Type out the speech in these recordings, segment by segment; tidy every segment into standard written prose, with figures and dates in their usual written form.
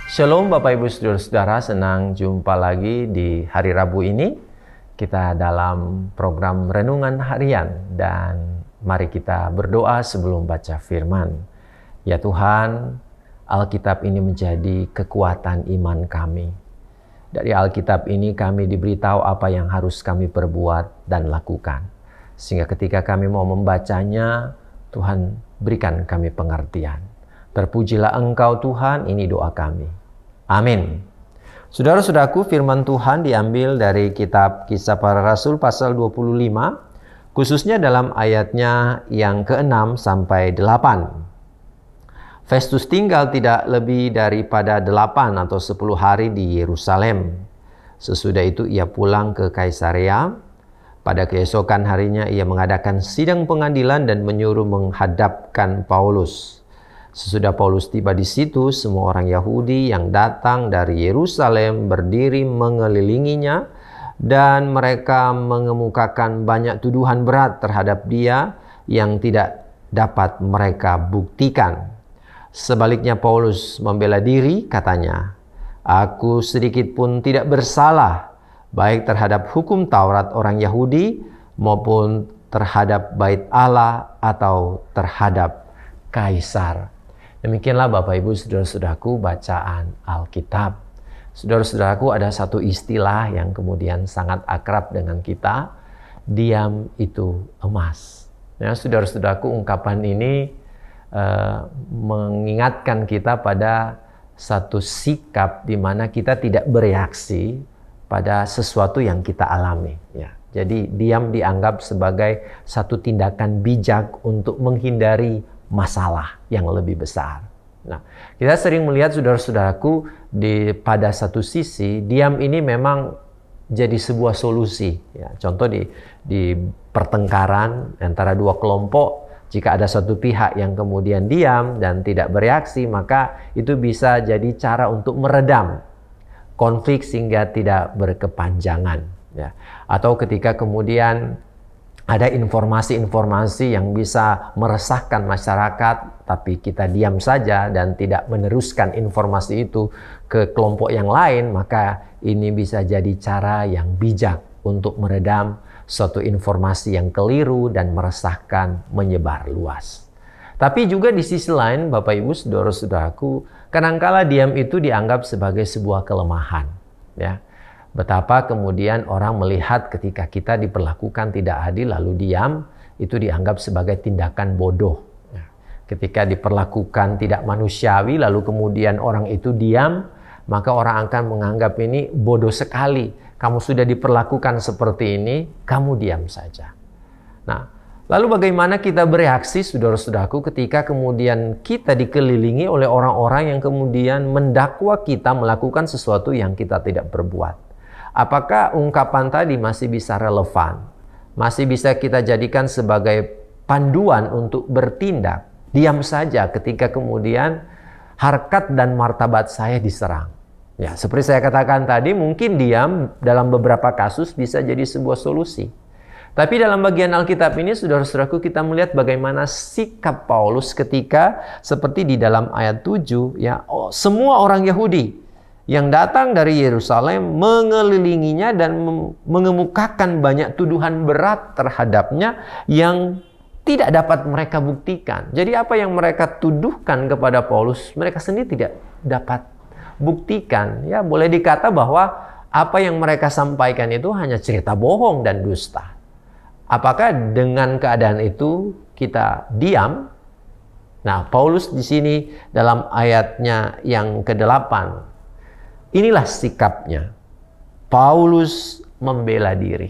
Shalom Bapak Ibu Saudara-saudara, senang jumpa lagi di hari Rabu ini. Kita dalam program Renungan Harian dan mari kita berdoa sebelum baca firman. Ya Tuhan, Alkitab ini menjadi kekuatan iman kami. Dari Alkitab ini kami diberitahu apa yang harus kami perbuat dan lakukan. Sehingga ketika kami mau membacanya, Tuhan berikan kami pengertian. Terpujilah Engkau Tuhan, ini doa kami. Amin. Saudara-saudaraku, firman Tuhan diambil dari kitab Kisah Para Rasul pasal 25, khususnya dalam ayatnya yang ke-6 sampai 8. Festus tinggal tidak lebih daripada 8 atau 10 hari di Yerusalem. Sesudah itu ia pulang ke Kaisarea. Pada keesokan harinya ia mengadakan sidang pengadilan dan menyuruh menghadapkan Paulus. Sesudah Paulus tiba di situ, semua orang Yahudi yang datang dari Yerusalem berdiri mengelilinginya dan mereka mengemukakan banyak tuduhan berat terhadap dia yang tidak dapat mereka buktikan. Sebaliknya Paulus membela diri, katanya, "Aku sedikit pun tidak bersalah, baik terhadap hukum Taurat orang Yahudi maupun terhadap bait Allah atau terhadap Kaisar." Demikianlah Bapak Ibu Saudara-saudaraku bacaan Alkitab. Saudara-saudaraku, ada satu istilah yang kemudian sangat akrab dengan kita, diam itu emas. Ya, saudara-saudaraku, ungkapan ini mengingatkan kita pada satu sikap di mana kita tidak bereaksi pada sesuatu yang kita alami. Ya. Jadi diam dianggap sebagai satu tindakan bijak untuk menghindari masalah yang lebih besar. Nah, kita sering melihat saudara-saudaraku pada satu sisi diam ini memang jadi sebuah solusi. Ya, contoh di pertengkaran antara dua kelompok, jika ada satu pihak yang kemudian diam dan tidak bereaksi, maka itu bisa jadi cara untuk meredam konflik sehingga tidak berkepanjangan. Ya. Atau ketika kemudian ada informasi-informasi yang bisa meresahkan masyarakat, tapi kita diam saja dan tidak meneruskan informasi itu ke kelompok yang lain, maka ini bisa jadi cara yang bijak untuk meredam suatu informasi yang keliru dan meresahkan menyebar luas. Tapi juga di sisi lain, Bapak Ibu Saudara-saudaraku, kadangkala diam itu dianggap sebagai sebuah kelemahan, ya. Betapa kemudian orang melihat ketika kita diperlakukan tidak adil lalu diam, itu dianggap sebagai tindakan bodoh. Ketika diperlakukan tidak manusiawi lalu kemudian orang itu diam, maka orang akan menganggap ini bodoh sekali. Kamu sudah diperlakukan seperti ini, kamu diam saja. Nah, lalu bagaimana kita bereaksi, saudara-saudaraku, ketika kemudian kita dikelilingi oleh orang-orang yang kemudian mendakwa kita melakukan sesuatu yang kita tidak perbuat? Apakah ungkapan tadi masih bisa relevan? Masih bisa kita jadikan sebagai panduan untuk bertindak? Diam saja ketika kemudian harkat dan martabat saya diserang. Ya, seperti saya katakan tadi, mungkin diam dalam beberapa kasus bisa jadi sebuah solusi. Tapi dalam bagian Alkitab ini, saudara-saudaraku, kita melihat bagaimana sikap Paulus ketika seperti di dalam ayat 7, ya, semua orang Yahudi yang datang dari Yerusalem mengelilinginya dan mengemukakan banyak tuduhan berat terhadapnya yang tidak dapat mereka buktikan. Jadi apa yang mereka tuduhkan kepada Paulus, mereka sendiri tidak dapat buktikan. Ya, boleh dikata bahwa apa yang mereka sampaikan itu hanya cerita bohong dan dusta. Apakah dengan keadaan itu kita diam? Nah, Paulus di sini dalam ayatnya yang ke-8, inilah sikapnya. Paulus membela diri.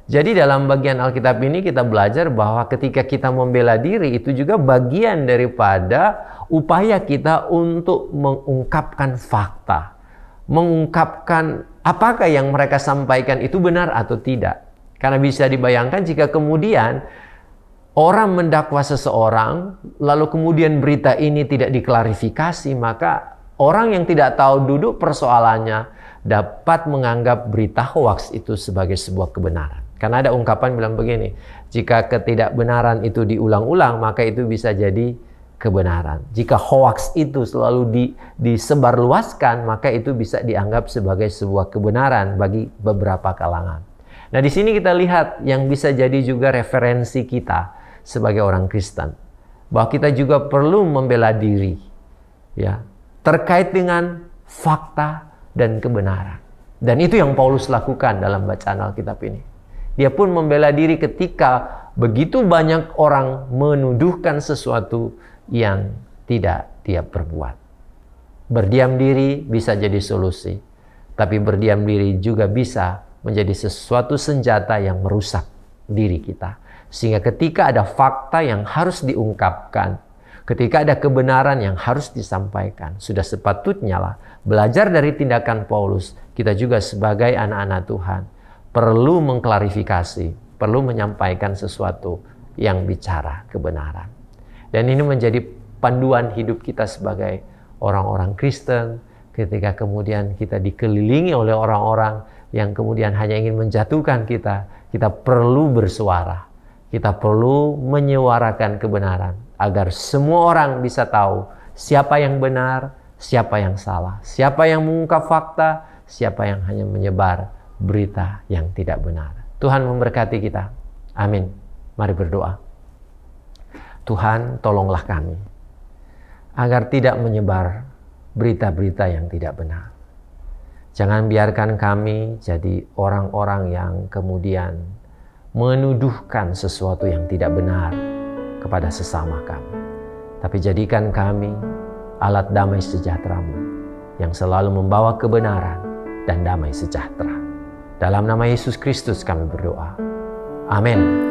Jadi dalam bagian Alkitab ini kita belajar bahwa ketika kita membela diri itu juga bagian daripada upaya kita untuk mengungkapkan fakta. Mengungkapkan apakah yang mereka sampaikan itu benar atau tidak. Karena bisa dibayangkan jika kemudian orang mendakwa seseorang, lalu kemudian berita ini tidak diklarifikasi, maka orang yang tidak tahu duduk persoalannya dapat menganggap berita hoaks itu sebagai sebuah kebenaran. Karena ada ungkapan bilang begini, jika ketidakbenaran itu diulang-ulang, maka itu bisa jadi kebenaran. Jika hoax itu selalu disebarluaskan, maka itu bisa dianggap sebagai sebuah kebenaran bagi beberapa kalangan. Nah, di sini kita lihat yang bisa jadi juga referensi kita sebagai orang Kristen, bahwa kita juga perlu membela diri, ya, terkait dengan fakta dan kebenaran. Dan itu yang Paulus lakukan dalam bacaan Alkitab ini. Dia pun membela diri ketika begitu banyak orang menuduhkan sesuatu yang tidak dia perbuat. Berdiam diri bisa jadi solusi, tapi berdiam diri juga bisa menjadi sesuatu senjata yang merusak diri kita. Sehingga ketika ada fakta yang harus diungkapkan, ketika ada kebenaran yang harus disampaikan, sudah sepatutnya lah belajar dari tindakan Paulus. Kita juga sebagai anak-anak Tuhan perlu mengklarifikasi, perlu menyampaikan sesuatu yang bicara kebenaran. Dan ini menjadi panduan hidup kita sebagai orang-orang Kristen ketika kemudian kita dikelilingi oleh orang-orang yang kemudian hanya ingin menjatuhkan kita. Kita perlu bersuara, kita perlu menyuarakan kebenaran agar semua orang bisa tahu siapa yang benar, siapa yang salah, siapa yang mengungkap fakta, siapa yang hanya menyebar berita yang tidak benar. Tuhan memberkati kita. Amin. Mari berdoa. Tuhan, tolonglah kami agar tidak menyebar berita-berita yang tidak benar. Jangan biarkan kami jadi orang-orang yang kemudian menuduhkan sesuatu yang tidak benar kepada sesama kami. Tapi jadikan kami alat damai sejahtera-Mu yang selalu membawa kebenaran dan damai sejahtera. Dalam nama Yesus Kristus kami berdoa. Amin.